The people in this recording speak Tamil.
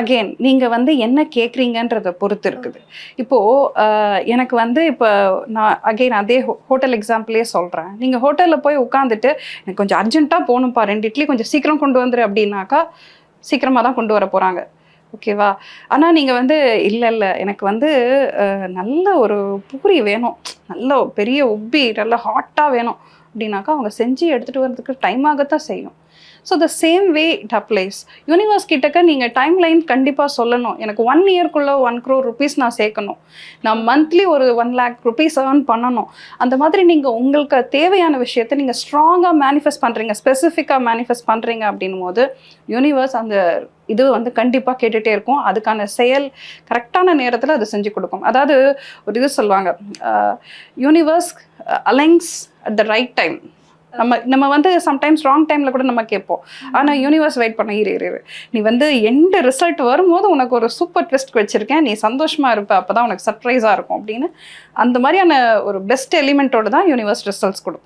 அகெயின் நீங்கள் வந்து என்ன கேட்குறீங்கன்றதை பொறுத்து இருக்குது. இப்போது எனக்கு வந்து இப்போ நான் அகெயின் அதே ஹோட்டல் எக்ஸாம்பிளே சொல்கிறேன். நீங்கள் ஹோட்டலில் போய் உட்காந்துட்டு எனக்கு கொஞ்சம் அர்ஜென்ட்டாக போகணும்ப்பா 2 இட்லி கொஞ்சம் சீக்கிரம் கொண்டு வந்துரு அப்படின்னாக்கா சீக்கிரமாக தான் கொண்டு வர போகிறாங்க. ஓகேவா? ஆனால் நீங்கள் வந்து இல்லை எனக்கு வந்து நல்ல ஒரு பூரி வேணும், நல்ல பெரிய உப்பி நல்ல ஹாட்டாக வேணும் அப்படின்னாக்கா அவங்க செஞ்சு எடுத்துகிட்டு வரதுக்கு டைம் ஆகத்தான் செய்யும். So the same way it applies. Universe கிட்டக்க நீங்கள் டைம் லைன் கண்டிப்பாக சொல்லணும். எனக்கு 1 இயர்க்குள்ளே 1 crore rupees நான் சேர்க்கணும், நான் மந்த்லி ஒரு 1 lakh rupees earn பண்ணணும். அந்த மாதிரி நீங்கள் உங்களுக்கு தேவையான விஷயத்தை நீங்கள் ஸ்ட்ராங்காக மேனிஃபெஸ்ட் பண்ணுறீங்க, ஸ்பெசிஃபிக்காக மேனிஃபெஸ்ட் பண்ணுறீங்க அப்படின்னும் போது யூனிவர்ஸ் அந்த இது வந்து கண்டிப்பாக கேட்டுகிட்டே இருக்கும். அதுக்கான செயல் கரெக்டான நேரத்தில் அது செஞ்சு கொடுக்கும். அதாவது ஒரு இது சொல்லுவாங்க, universe alliance at the right time. நம்ம வந்து சம்டைம்ஸ் ராங் டைமில் கூட நம்ம கேட்போம். ஆனால் யூனிவர்ஸ் வெயிட் பண்ண இரு நீ வந்து எந்த ரிசல்ட் வரும்போது உனக்கு ஒரு சூப்பர் ட்விஸ்ட் வச்சுருக்கேன், நீ சந்தோஷமாக இருப்ப, அப்போ தான் உனக்கு சர்ப்ரைஸாக இருக்கும் அப்படின்னு அந்த மாதிரியான ஒரு பெஸ்ட் எலிமெண்ட்டோடு தான் யூனிவர்ஸ் ரிசல்ட்ஸ் கொடுக்கும்.